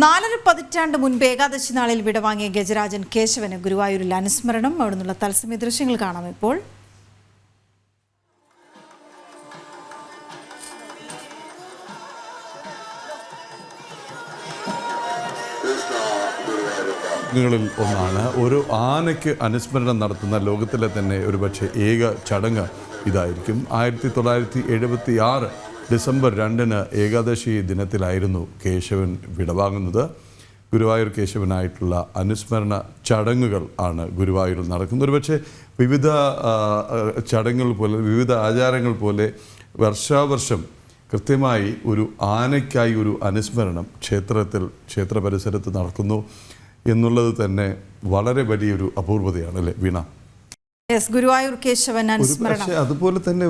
4.5 പതിറ്റാണ്ട് മുൻപ് ഏകാദശി നാളിൽ വിടവാങ്ങിയ ഗജരാജൻ കേശവന് ഗുരുവായൂരിൽ അനുസ്മരണം. അവിടെ നിന്നുള്ള തത്സമയ ദൃശ്യങ്ങൾ കാണാം ഇപ്പോൾ. ഒന്നാണ് ഒരു ആനയ്ക്ക് അനുസ്മരണം നടത്തുന്ന ലോകത്തിലെ തന്നെ ഒരുപക്ഷെ ഏക ചടങ്ങ് ഇതായിരിക്കും. 1976 ഡിസംബർ 2 ഏകാദശി ദിനത്തിലായിരുന്നു കേശവൻ വിടവാങ്ങുന്നത്. ഗുരുവായൂർ കേശവനായിട്ടുള്ള അനുസ്മരണ ചടങ്ങുകൾ ആണ് ഗുരുവായൂരിൽ നടക്കുന്നത്. ഒരുപക്ഷെ വിവിധ ചടങ്ങുകൾ പോലെ വിവിധ ആചാരങ്ങൾ പോലെ വർഷാവർഷം കൃത്യമായി ഒരു ആനയ്ക്കായി ഒരു അനുസ്മരണം ക്ഷേത്ര പരിസരത്ത് നടക്കുന്നു എന്നുള്ളത് തന്നെ വളരെ വലിയൊരു അപൂർവതയാണ് അല്ലേ വീണ? ഗുരുവായൂർ കേശവൻ അനുസ്മരണം. പക്ഷേ അതുപോലെ തന്നെ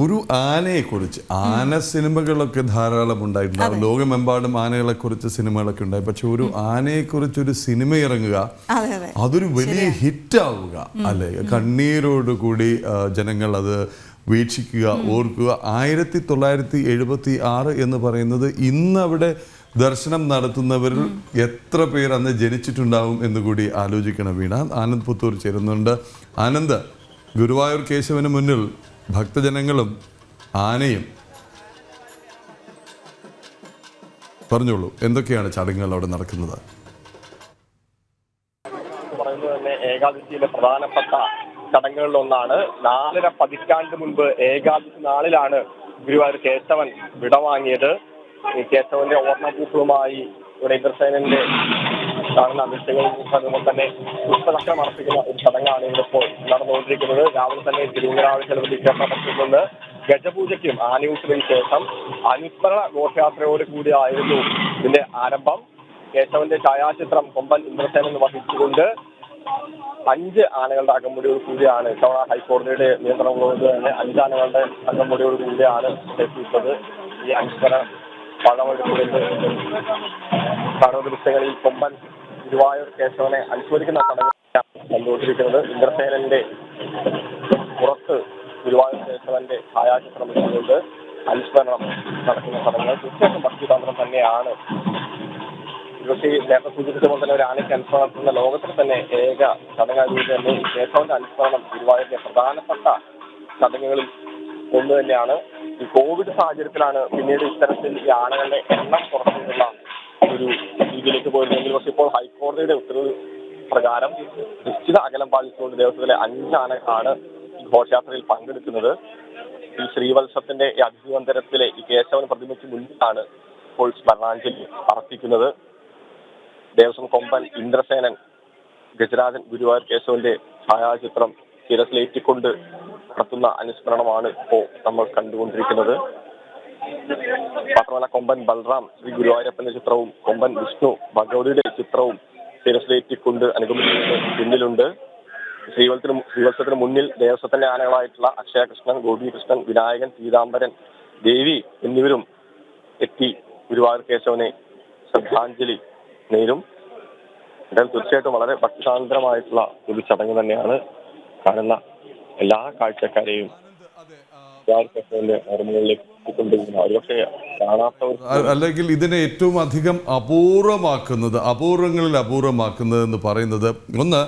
ഒരു ആനയെക്കുറിച്ച് ആന സിനിമകളൊക്കെ ധാരാളം ഉണ്ടായിട്ടുണ്ടാവും. ലോകമെമ്പാടും ആനകളെക്കുറിച്ച് സിനിമകളൊക്കെ ഉണ്ടായി. പക്ഷെ ഒരു ആനയെക്കുറിച്ച് ഒരു സിനിമ ഇറങ്ങുക, അതൊരു വലിയ ഹിറ്റാവുക അല്ലേ? കണ്ണീരോടുകൂടി ജനങ്ങൾ അത് വീക്ഷിക്കുക, ഓർക്കുക. 1976 എന്ന് പറയുന്നത് ഇന്ന് അവിടെ ദർശനം നടത്തുന്നവരിൽ എത്ര പേർ അന്ന് ജനിച്ചിട്ടുണ്ടാവും എന്നുകൂടി ആലോചിക്കണം വീണ. ആനന്ദ് പുത്തൂർ ചേരുന്നുണ്ട്. ആനന്ദ്, ഗുരുവായൂർ കേശവന് മുന്നിൽ ഭക്തജനങ്ങളും ആനയും, പറഞ്ഞോളൂ, എന്തൊക്കെയാണ് ചടങ്ങുകൾ അവിടെ നടക്കുന്നത്? ഏകാദശിയിലെ പ്രധാനപ്പെട്ട ചടങ്ങുകളിലൊന്നാണ്. 4.5 പതിറ്റാണ്ട് മുൻപ് ഏകാദശി നാളിലാണ് ഗുരുവായൂർ കേശവൻ വിടവാങ്ങിയത്. ഈ കേശവന്റെ ഓർമ്മപൂക്കളുമായി ഇവിടെ ഇന്ദ്രസേനന്റെ കാണുന്ന ദൃശ്യങ്ങൾ തന്നെ പുഷ്പചക്രം അർപ്പിക്കുന്ന ഒരു ചടങ്ങാണ് ഇവിടെ ഇപ്പോൾ നടന്നുകൊണ്ടിരിക്കുന്നത്. രാവിലെ തന്നെ തിരുവങ്ങാട് ചലപതി ക്ഷേത്രത്തിൽ നിന്ന് ഗജപൂജയ്ക്കും ആനയൂട്ടിനും ശേഷം അനുസ്മരണ ഘോഷയാത്രയോട് കൂടിയായിരുന്നു ഇതിന്റെ ആരംഭം. കേശവന്റെ ഛായാചിത്രം കൊമ്പൻ ഇന്ദ്രസേനൻ വഹിച്ചുകൊണ്ട് 5 ആനകളുടെ അകമ്പടിയോട് കൂടിയാണ് ഇത്തവണ ഹൈക്കോടതിയുടെ നിയന്ത്രണങ്ങളോട് തന്നെ 5 ആനകളുടെ അകമ്പടിയോട് കൂടിയാണ് എത്തിച്ചത്. ഈ അനുസ്മരണ പഴമെടുക്കുന്നത് ദൃശ്യങ്ങളിൽ കൊമ്പൻ ഗുരുവായൂർ കേശവനെ അനുസ്മരിക്കുന്ന ചടങ്ങാണ് കണ്ടുകൊണ്ടിരിക്കുന്നത്. ഇന്ദ്രസേനന്റെ പുറത്ത് ഗുരുവായൂർ കേശവന്റെ ഛായാചിത്രം വെച്ചുകൊണ്ട് അനുസ്മരണം നടക്കുന്ന ചടങ്ങുകൾ തീർച്ചയായിട്ടും ഭക്തിതന്ത്രം തന്നെയാണ്. പക്ഷേ നേരത്തെ സൂചിപ്പിച്ച പോലെ തന്നെ ഒരു ആനയ്ക്ക് അനുസ്മരണം നടത്തുന്ന ലോകത്തിൽ തന്നെ ഏക ചടങ്ങായതുകൊണ്ട് തന്നെ ഈ കേശവന്റെ അനുസ്മരണം ഗുരുവായൂരിലെ പ്രധാനപ്പെട്ട ചടങ്ങുകളിൽ ഒന്ന് തന്നെയാണ്. ഈ കോവിഡ് സാഹചര്യത്തിലാണ് പിന്നീട് ഇത്തരത്തിൽ ഈ ആനകളുടെ എണ്ണം കുറച്ചുള്ള ഒരു രീതിയിലേക്ക് പോയിരുന്നെങ്കിൽ, പക്ഷെ ഇപ്പോൾ ഹൈക്കോടതിയുടെ ഉത്തരവ് പ്രകാരം നിശ്ചിത അകലം പാലിച്ചുകൊണ്ട് ദേവസ്വത്തിലെ 5 ആനകളാണ് ഈ ഘോഷയാത്രയിൽ പങ്കെടുക്കുന്നത്. ഈ ശ്രീവത്സത്തിന്റെ ഈ അഭിവന്തരത്തിലെ ഈ കേശവൻ പ്രതിമയ്ക്ക് മുന്നിലാണ് ഇപ്പോൾ സ്മരണാഞ്ജലി അർപ്പിക്കുന്നത്. ദേവസ്വം കൊമ്പൻ ഇന്ദ്രസേനൻ ഗജരാജൻ ഗുരുവായൂർ കേശവന്റെ ഛായാചിത്രം ശിരസിലേറ്റിക്കൊണ്ട് നടത്തുന്ന അനുസ്മരണമാണ് ഇപ്പോൾ നമ്മൾ കണ്ടുകൊണ്ടിരിക്കുന്നത്. മാത്രമല്ല കൊമ്പൻ ബൽറാം ശ്രീ ഗുരുവായൂരപ്പന്റെ ചിത്രവും കൊമ്പൻ വിഷ്ണു ഭഗവതിയുടെ ചിത്രവും ശിരസിലേറ്റിക്കൊണ്ട് അനുഗമിക്കുന്നത് പിന്നിലുണ്ട്. ശ്രീവത്സത്തിന് മുന്നിൽ ദേവസ്വത്തിന്റെ ആനകളായിട്ടുള്ള അക്ഷയകൃഷ്ണൻ, ഗോപികൃഷ്ണൻ, വിനായകൻ, പീതാംബരൻ, ദേവി എന്നിവരും എത്തി ഗുരുവായൂർ കേശവനെ ശ്രദ്ധാഞ്ജലി നേരും. എന്തായാലും തീർച്ചയായിട്ടും വളരെ ഭക്തിസാന്ദ്രമായിട്ടുള്ള ഒരു ചടങ്ങ് തന്നെയാണ്. കാണുന്ന എല്ലാ കാഴ്ചക്കാരെയും അല്ലെങ്കിൽ ഇതിനെ ഏറ്റവും അധികം അപൂർവങ്ങളിൽ അപൂർവമാക്കുന്നത് എന്ന് പറയുന്നത്, ഒന്ന്,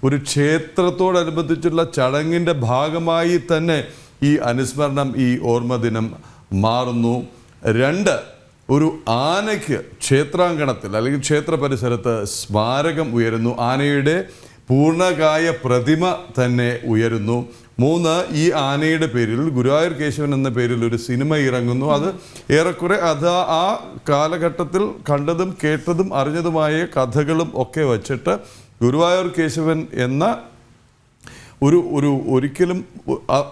ഒരു ക്ഷേത്രത്തോടനുബന്ധിച്ചുള്ള ചടങ്ങിന്റെ ഭാഗമായി തന്നെ ഈ അനുസ്മരണം, ഈ ഓർമ്മ ദിനം മാറുന്നു. 2, ഒരു ആനയ്ക്ക് ക്ഷേത്രാങ്കണത്തിൽ അല്ലെങ്കിൽ ക്ഷേത്ര പരിസരത്ത് സ്മാരകം ഉയരുന്നു. ആനയുടെ പൂർണ്ണകായ പ്രതിമ തന്നെ ഉയരുന്നു. 3, ഈ ആനയുടെ പേരിൽ ഗുരുവായൂർ കേശവൻ എന്ന പേരിൽ ഒരു സിനിമ ഇറങ്ങുന്നു. അത് ഏറെക്കുറെ ആ കാലഘട്ടത്തിൽ കണ്ടതും കേട്ടതും അറിഞ്ഞതുമായ കഥകളും ഒക്കെ വച്ചിട്ട് ഗുരുവായൂർ കേശവൻ എന്ന ഒരിക്കലും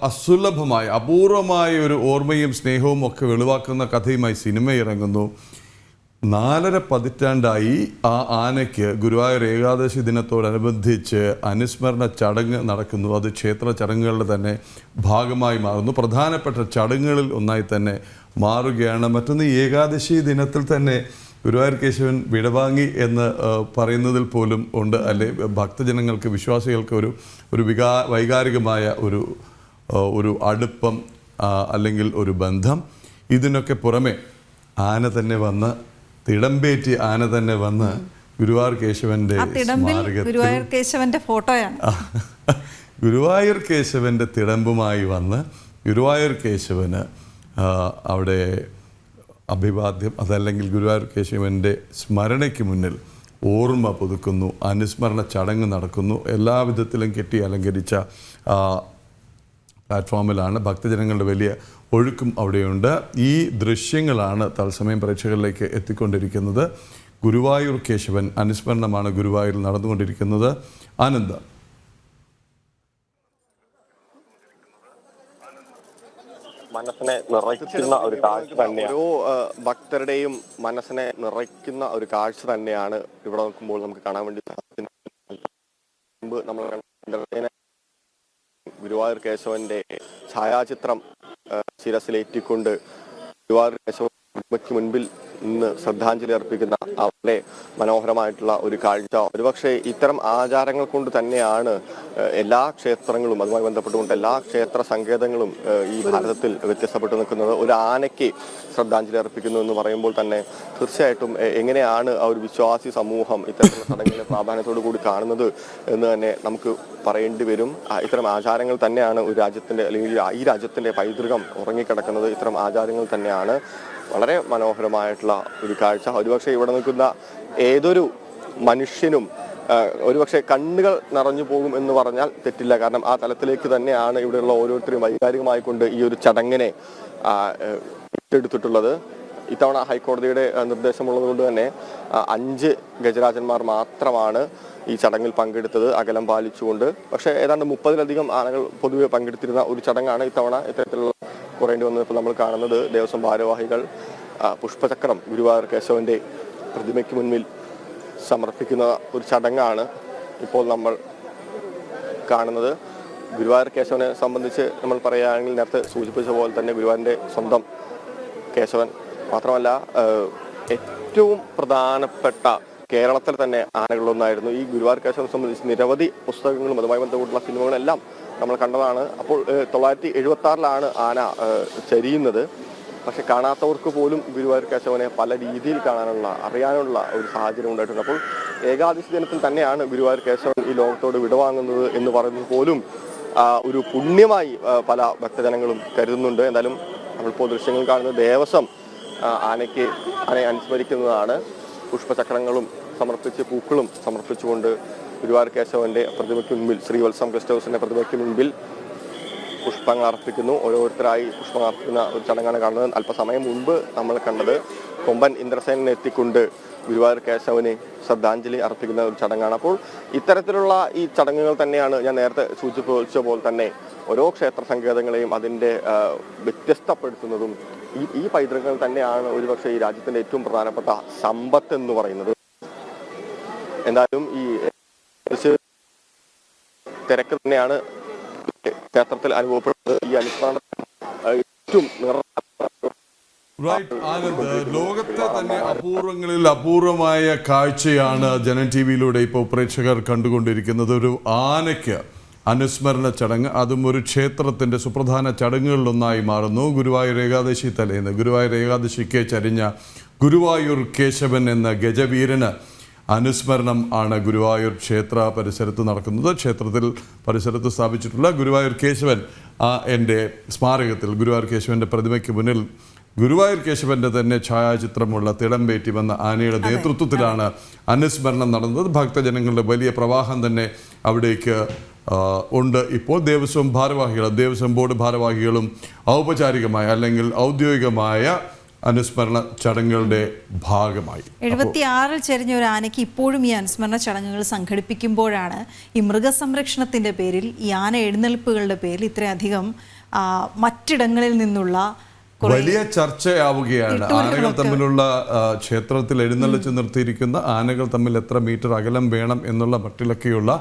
അസുലഭമായ അപൂർവമായ ഒരു ഓർമ്മയും സ്നേഹവും ഒക്കെ വെളിവാക്കുന്ന കഥയുമായി സിനിമ ഇറങ്ങുന്നു. 4.5 പതിറ്റാണ്ടായി ആ ആനയ്ക്ക് ഗുരുവായൂർ ഏകാദശി ദിനത്തോടനുബന്ധിച്ച് അനുസ്മരണ ചടങ്ങ് നടക്കുന്നു. അത് ക്ഷേത്ര ചടങ്ങുകളുടെ തന്നെ ഭാഗമായി മാറുന്നു. പ്രധാനപ്പെട്ട ചടങ്ങുകളിൽ ഒന്നായി തന്നെ മാറുകയാണ്. മറ്റൊന്ന്, ഏകാദശി ദിനത്തിൽ തന്നെ ഗുരുവായൂർ കേശവൻ വിടവാങ്ങി എന്ന് പറയുന്നതിൽ പോലും ഉണ്ട് അല്ലെ? ഭക്തജനങ്ങൾക്ക്, വിശ്വാസികൾക്ക് ഒരു വൈകാരികമായ ഒരു അടുപ്പം അല്ലെങ്കിൽ ഒരു ബന്ധം. ഇതിനൊക്കെ പുറമെ ആന തന്നെ വന്ന് തിടമ്പേറ്റി ആന തന്നെ വന്ന് ഗുരുവായൂർ കേശവന്റെ ആ തിടമ്പിൽ ഗുരുവായൂർ കേശവന്റെ ഫോട്ടോയാണ്. ഗുരുവായൂർ കേശവന്റെ തിടമ്പുമായി വന്ന് ഗുരുവായൂർ കേശവന് അവിടെ അഭിവാദ്യം, അതല്ലെങ്കിൽ ഗുരുവായൂർ കേശവന്റെ സ്മരണയ്ക്ക് മുന്നിൽ ഓർമ്മ പുതുക്കുന്നു, അനുസ്മരണ ചടങ്ങ് നടക്കുന്നു. എല്ലാവിധത്തിലും കെട്ടി അലങ്കരിച്ച പ്ലാറ്റ്ഫോമിലാണ്. ഭക്തജനങ്ങളുടെ വലിയ ഒഴുക്കും അവിടെയുണ്ട്. ഈ ദൃശ്യങ്ങളാണ് തത്സമയം പ്രേക്ഷകരിലേക്ക് എത്തിക്കൊണ്ടിരിക്കുന്നത്. ഗുരുവായൂർ കേശവൻ അനുസ്മരണമാണ് ഗുരുവായൂരിൽ നടന്നുകൊണ്ടിരിക്കുന്നത്. ആനന്ദ, മനസ്സിനെ നിറയ്ക്കുന്ന ഒരു കാഴ്ച തന്നെയാണ്. ഓരോ ഭക്തരുടെയും മനസ്സിനെ നിറയ്ക്കുന്ന ഒരു കാഴ്ച തന്നെയാണ് ഇവിടെ നോക്കുമ്പോൾ നമുക്ക് കാണാൻ വേണ്ടി മുമ്പ് നമ്മൾ ഗുരുവായൂർ കേശവന്റെ ഛായാചിത്രം ശിരസിലേറ്റിക്കൊണ്ട് ഗുരുവായൂർ കേശവയ്ക്ക് മുൻപിൽ ഇന്ന് ശ്രദ്ധാഞ്ജലി അർപ്പിക്കുന്ന അവരുടെ മനോഹരമായിട്ടുള്ള ഒരു കാഴ്ച. ഒരുപക്ഷെ ഇത്തരം ആചാരങ്ങൾ കൊണ്ട് തന്നെയാണ് എല്ലാ ക്ഷേത്രങ്ങളും, അതുമായി ബന്ധപ്പെട്ടുകൊണ്ട് എല്ലാ ക്ഷേത്ര സങ്കേതങ്ങളും ഈ ഭാരതത്തിൽ വ്യത്യസ്തപ്പെട്ടു നിൽക്കുന്നത്. ഒരു ആനയ്ക്ക് ശ്രദ്ധാഞ്ജലി അർപ്പിക്കുന്നു എന്ന് പറയുമ്പോൾ തന്നെ തീർച്ചയായിട്ടും എങ്ങനെയാണ് ആ ഒരു വിശ്വാസി സമൂഹം ഇത്തരത്തിലുള്ള ചടങ്ങിലെ പ്രാധാന്യത്തോടു കൂടി കാണുന്നത് എന്ന് തന്നെ നമുക്ക് പറയേണ്ടി വരും. ഇത്തരം ആചാരങ്ങൾ തന്നെയാണ് ഒരു രാജ്യത്തിന്റെ, അല്ലെങ്കിൽ ഈ രാജ്യത്തിന്റെ പൈതൃകം ഉറങ്ങിക്കിടക്കുന്നത് ഇത്തരം ആചാരങ്ങൾ തന്നെയാണ്. വളരെ മനോഹരമായിട്ടുള്ള ഒരു കാഴ്ച. ഒരുപക്ഷെ ഇവിടെ നിൽക്കുന്ന ഏതൊരു മനുഷ്യനും ഒരുപക്ഷെ കണ്ണുകൾ നിറഞ്ഞു പോകും എന്ന് പറഞ്ഞാൽ തെറ്റില്ല. കാരണം ആ തലത്തിലേക്ക് തന്നെയാണ് ഇവിടെയുള്ള ഓരോരുത്തരും വൈകാരികമായിക്കൊണ്ട് ഈ ഒരു ചടങ്ങിനെ ഏറ്റെടുത്തിട്ടുള്ളത്. ഇത്തവണ ഹൈക്കോടതിയുടെ നിർദ്ദേശമുള്ളത് കൊണ്ട് തന്നെ 5 ഗജരാജന്മാർ മാത്രമാണ് ഈ ചടങ്ങിൽ പങ്കെടുത്തത്, അകലം പാലിച്ചുകൊണ്ട്. പക്ഷേ ഏതാണ്ട് 30-ലധികം ആനകൾ പൊതുവെ പങ്കെടുത്തിരുന്ന ഒരു ചടങ്ങാണ് ഇത്തവണ ഇത്തരത്തിലുള്ള കുറേണ്ടി വന്നത്. ഇപ്പോൾ നമ്മൾ കാണുന്നത് ദേവസ്വം ഭാരവാഹികൾ പുഷ്പചക്രം ഗുരുവായൂർ കേശവന്റെ പ്രതിമയ്ക്ക് മുൻപിൽ സമർപ്പിക്കുന്ന ഒരു ചടങ്ങാണ് ഇപ്പോൾ നമ്മൾ കാണുന്നത്. ഗുരുവായൂർ കേശവനെ സംബന്ധിച്ച് നമ്മൾ പറയുകയാണെങ്കിൽ നേരത്തെ സൂചിപ്പിച്ച പോലെ തന്നെ ഗുരുവായൂരിൻ്റെ സ്വന്തം കേശവൻ മാത്രമല്ല, ഏറ്റവും പ്രധാനപ്പെട്ട കേരളത്തിൽ തന്നെ ആനകളൊന്നായിരുന്നു. ഈ ഗുരുവായൂർ കേശവനെ സംബന്ധിച്ച് നിരവധി പുസ്തകങ്ങളും അതുമായി ബന്ധപ്പെട്ടുള്ള സിനിമകളെല്ലാം നമ്മൾ കണ്ടതാണ്. അപ്പോൾ 976-ലാണ് ആന ചരിയുന്നത്. പക്ഷെ കാണാത്തവർക്ക് പോലും ഗുരുവായൂർ കേശവനെ പല രീതിയിൽ കാണാനുള്ള, അറിയാനുള്ള ഒരു സാഹചര്യം ഉണ്ടായിട്ടുണ്ട്. അപ്പോൾ ഏകാദശി ദിനത്തിൽ തന്നെയാണ് ഗുരുവായൂർ കേശവൻ ഈ ലോകത്തോട് വിടവാങ്ങുന്നത് എന്ന് പറയുന്നത് പോലും ഒരു പുണ്യമായി പല ഭക്തജനങ്ങളും കരുതുന്നുണ്ട്. എന്തായാലും നമ്മളിപ്പോൾ ദൃശ്യങ്ങൾ കാണുന്നത് ദേവസ്വം ആനയെ അനുസ്മരിക്കുന്നതാണ്. പുഷ്പചക്രങ്ങളും സമർപ്പിച്ച് പൂക്കളും സമർപ്പിച്ചുകൊണ്ട് ഗുരുവായൂർ കേശവന്റെ പ്രതിമയ്ക്ക് മുൻപിൽ, ശ്രീവത്സം ഗസ്റ്റ് ഹൗസിന്റെ പ്രതിമയ്ക്ക് മുൻപിൽ പുഷ്പങ്ങൾ അർപ്പിക്കുന്നു. ഓരോരുത്തരായി പുഷ്പങ്ങൾ അർപ്പിക്കുന്ന ഒരു ചടങ്ങാണ് കാണുന്നത്. അല്പസമയം മുൻപ് നമ്മൾ കണ്ടത് കൊമ്പൻ ഇന്ദ്രസേനനെ എത്തിക്കൊണ്ട് ഗുരുവായൂർ കേശവന് ശ്രദ്ധാഞ്ജലി അർപ്പിക്കുന്ന ഒരു ചടങ്ങാണ്. അപ്പോൾ ഇത്തരത്തിലുള്ള ഈ ചടങ്ങുകൾ തന്നെയാണ് ഞാൻ നേരത്തെ സൂചിപ്പിച്ച പോലെ തന്നെ ഓരോ ക്ഷേത്ര സങ്കേതങ്ങളെയും അതിൻ്റെ വ്യത്യസ്തപ്പെടുത്തുന്നതും. ഈ പൈതൃകങ്ങൾ തന്നെയാണ് ഒരുപക്ഷെ ഈ രാജ്യത്തിന്റെ ഏറ്റവും പ്രധാനപ്പെട്ട സമ്പത്ത് എന്ന് പറയുന്നത്. എന്തായാലും ഈ തിരക്ക് തന്നെയാണ് ക്ഷേത്രത്തിൽ അനുഭവപ്പെടുന്നത്. ഈ അനുസ്മരണം ഏറ്റവും ലോകത്തെ തന്നെ അപൂർവങ്ങളിൽ അപൂർവമായ കാഴ്ചയാണ് ജനം ടി വിയിലൂടെ ഇപ്പോൾ പ്രേക്ഷകർ കണ്ടുകൊണ്ടിരിക്കുന്നത്. ഒരു ആനയ്ക്ക് അനുസ്മരണ ചടങ്ങ്, അതും ഒരു ക്ഷേത്രത്തിൻ്റെ സുപ്രധാന ചടങ്ങുകളിലൊന്നായി മാറുന്നു. ഗുരുവായൂർ ഏകാദശി തലേന്ന് ഗുരുവായൂർ ഏകാദശിക്ക് ചരിഞ്ഞ ഗുരുവായൂർ കേശവൻ എന്ന ഗജവീരന് അനുസ്മരണം ആണ് ഗുരുവായൂർ ക്ഷേത്ര പരിസരത്ത് നടക്കുന്നത്. ക്ഷേത്രത്തിൽ പരിസരത്ത് സ്ഥാപിച്ചിട്ടുള്ള ഗുരുവായൂർ കേശവൻ എൻ്റെ സ്മാരകത്തിൽ ഗുരുവായൂർ കേശവൻ്റെ പ്രതിമയ്ക്ക് മുന്നിൽ ഗുരുവായൂർ കേശവൻ്റെ തന്നെ ഛായാചിത്രമുള്ള തിടമ്പേറ്റി വന്ന ആനയുടെ നേതൃത്വത്തിലാണ് അനുസ്മരണം നടന്നത്. ഭക്തജനങ്ങളുടെ വലിയ പ്രവാഹം തന്നെ അവിടേക്ക് ഉണ്ട്. ഇപ്പോൾ ദേവസ്വം ഭാരവാഹികളും ദേവസ്വം ബോർഡ് ഭാരവാഹികളും ഔപചാരികമായ അല്ലെങ്കിൽ ഔദ്യോഗികമായ അനുസ്മരണ ചടങ്ങുകളുടെ ഭാഗമായി 76-ൽ ചെരിഞ്ഞ ഒരു ആനയ്ക്ക് ഇപ്പോഴും ഈ അനുസ്മരണ ചടങ്ങുകൾ സംഘടിപ്പിക്കുമ്പോഴാണ് ഈ മൃഗസംരക്ഷണത്തിൻ്റെ പേരിൽ, ഈ ആന എഴുന്നേൽപ്പുകളുടെ പേരിൽ ഇത്രയധികം മറ്റിടങ്ങളിൽ നിന്നുള്ള വലിയ ചർച്ചയാവുകയാണ്. ആനകൾ തമ്മിലുള്ള ക്ഷേത്രത്തിൽ എഴുന്നള്ളിച്ച് നിർത്തിയിരിക്കുന്ന ആനകൾ തമ്മിൽ എത്ര മീറ്റർ അകലം വേണം എന്നുള്ള മട്ടിലൊക്കെയുള്ള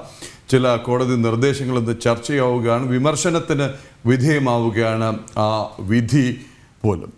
ചില കോടതി നിർദ്ദേശങ്ങൾ ഇന്ന് ചർച്ചയാവുകയാണ്. വിമർശനത്തിന് വിധേയമാവുകയാണ് ആ വിധി പോലും.